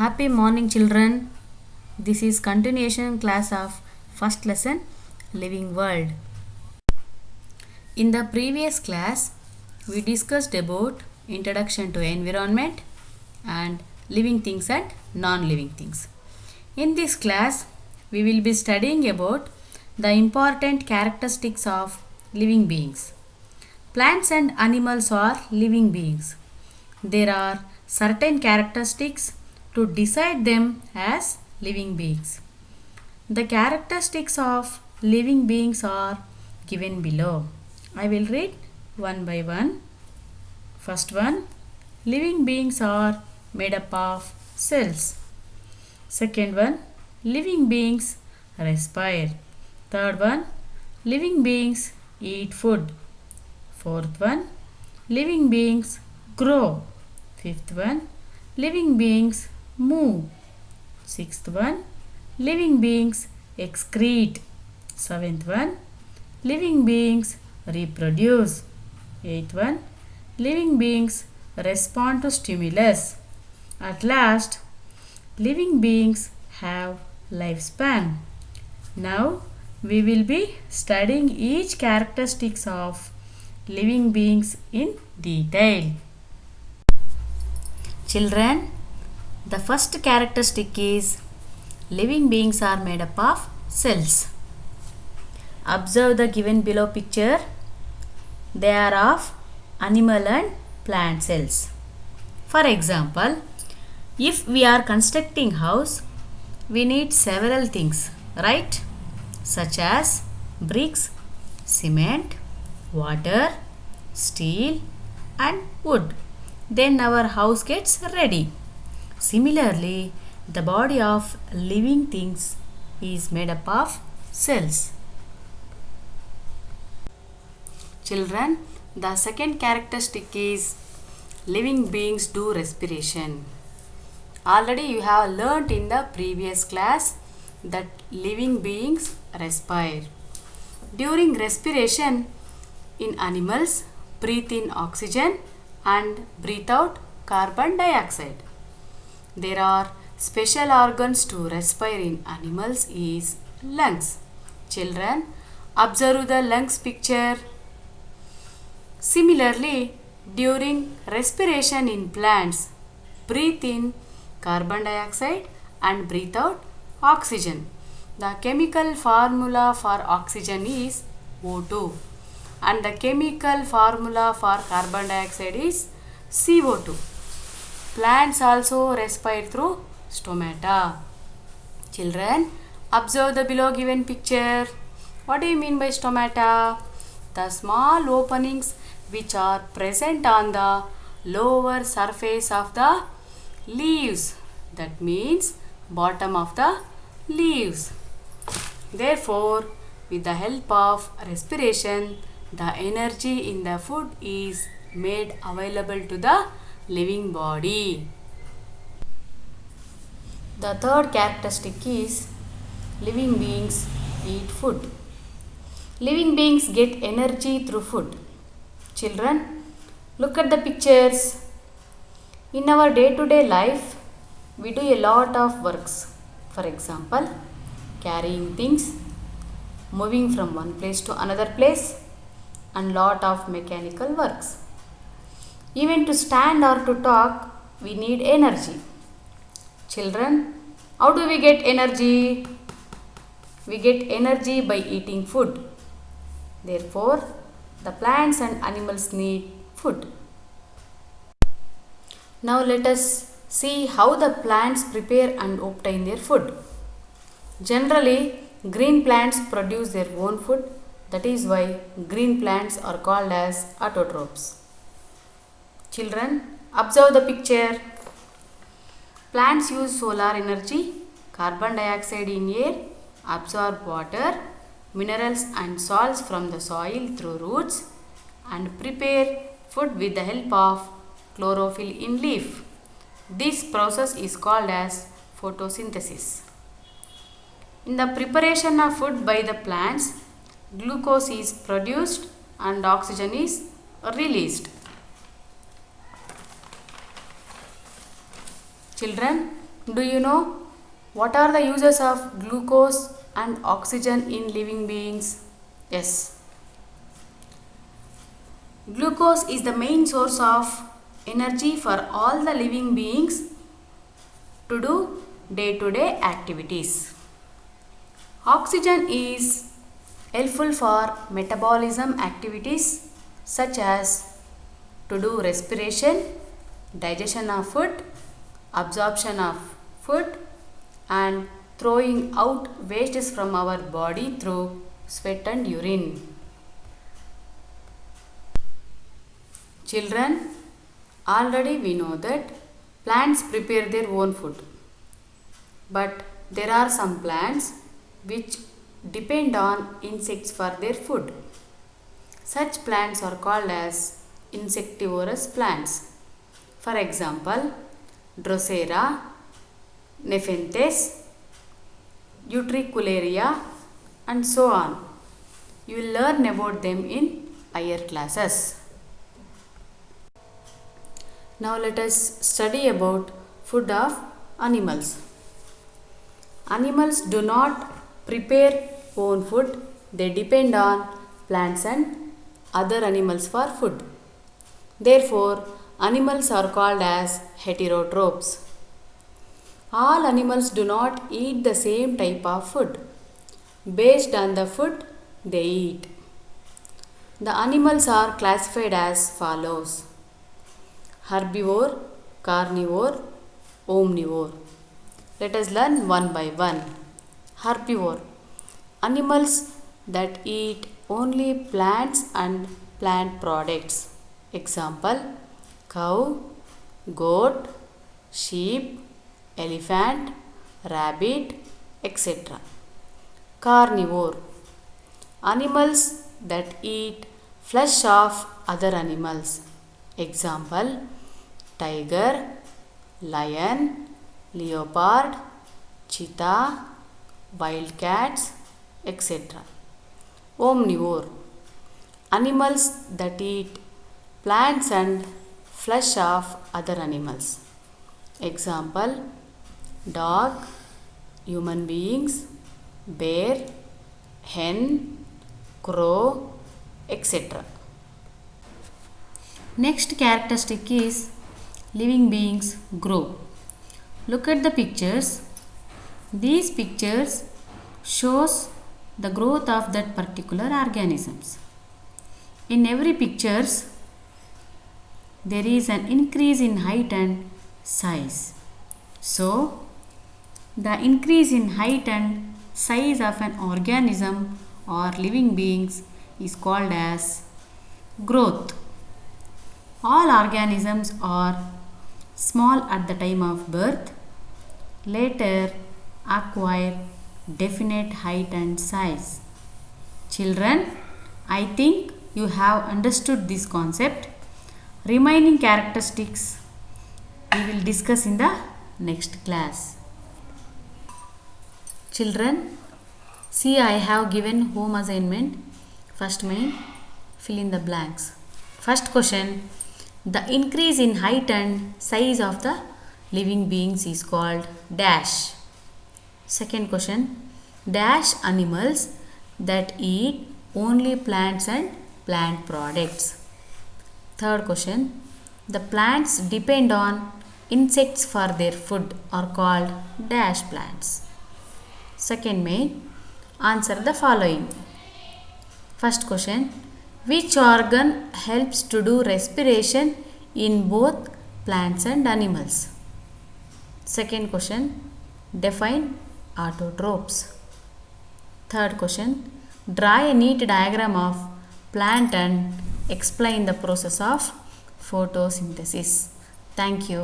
Happy morning, children. This is continuation class of first lesson Living World. In the previous class, we discussed about introduction to environment and living things and non-living things. In this class, we will be studying about the important characteristics of living beings. Plants and animals are living beings. There are certain characteristics to decide them as living beings. The characteristics of living beings are given below. I will read one by one. First one, living beings are made up of cells. Second one, living beings respire. Third one, living beings eat food. Fourth one, living beings grow. Fifth one, living beings move. Sixth one, living beings excrete. Seventh one, living beings reproduce. Eighth one, living beings respond to stimulus. At last, living beings have lifespan. Now, we will be studying each characteristics of living beings in detail. Children, the first characteristic is living beings are made up of cells. Observe the given below picture. They are of animal and plant cells. For example, if we are constructing house, we need several things, right? Such as bricks, cement, water, steel and wood. Then our house gets ready. Similarly, the body of living things is made up of cells. Children, the second characteristic is living beings do respiration. Already you have learnt in the previous class that living beings respire. During respiration, in animals, breathe in oxygen and breathe out carbon dioxide. There are special organs to respire in animals is lungs. Children, observe the lungs picture. Similarly, during respiration in plants, breathe in carbon dioxide and breathe out oxygen. The chemical formula for oxygen is O2 and the chemical formula for carbon dioxide is CO2. Plants also respire through stomata. Children, observe the below given picture. What do you mean by stomata? The small openings which are present on the lower surface of the leaves. That means bottom of the leaves. Therefore, with the help of respiration, the energy in the food is made available to the living body. The third characteristic is living beings eat food. Living beings get energy through food. Children, look at the pictures. In our day-to-day life, we do a lot of works. For example, carrying things, moving from one place to another place, and lot of mechanical works. Even to stand or to talk, we need energy. Children, how do we get energy? We get energy by eating food. Therefore, the plants and animals need food. Now let us see how the plants prepare and obtain their food. Generally, green plants produce their own food. That is why green plants are called as autotrophs. Children, observe the picture. Plants use solar energy, carbon dioxide in air, absorb water, minerals and salts from the soil through roots and prepare food with the help of chlorophyll in leaf. This process is called as photosynthesis. In the preparation of food by the plants, glucose is produced and oxygen is released. Children, Do you know what are the uses of glucose and oxygen in living beings? Yes. Glucose is the main source of energy for all the living beings to do day-to-day activities. Oxygen is helpful for metabolism activities such as to do respiration, digestion of food, absorption of food, and throwing out wastes from our body through sweat and urine. Children, already we know that plants prepare their own food, but there are some plants which depend on insects for their food. Such plants are called as insectivorous plants. For example, Drosera, Nepenthes, Utricularia, and so on. You will learn about them in higher classes. Now let us study about food of animals. Animals do not prepare own food. They depend on plants and other animals for food. Therefore, animals are called as heterotrophs. All animals do not eat the same type of food. Based on the food they eat, the animals are classified as follows: herbivore, carnivore, omnivore. Let us learn one by one. Herbivore: animals that eat only plants and plant products. Example: cow, goat, sheep, elephant, rabbit, etc. Carnivore: animals that eat flesh of other animals. Example: tiger, lion, leopard, cheetah, wildcats, etc. Omnivore: animals that eat plants and flesh of other animals. Example: dog, human beings, bear, hen, crow, etc. Next characteristic is living beings grow. Look at the pictures. These pictures shows the growth of that particular organisms. In every pictures there is an increase in height and size. So the increase in height and size of an organism or living beings is called as growth. All organisms are small at the time of birth, later acquire definite height and size. Children, I think you have understood this concept. Remaining characteristics we will discuss in the next class. Children, see, I have given home assignment. First main, fill in the blanks. First question: the increase in height and size of the living beings is called dash. Second question: dash animals that eat only plants and plant products. Third question: the plants depend on insects for their food are called dash plants. Second main, answer the following. First question: which organ helps to do respiration in both plants and animals? Second question: define autotrophs. Third question: draw a neat diagram of plant and explain the process of photosynthesis. Thank you.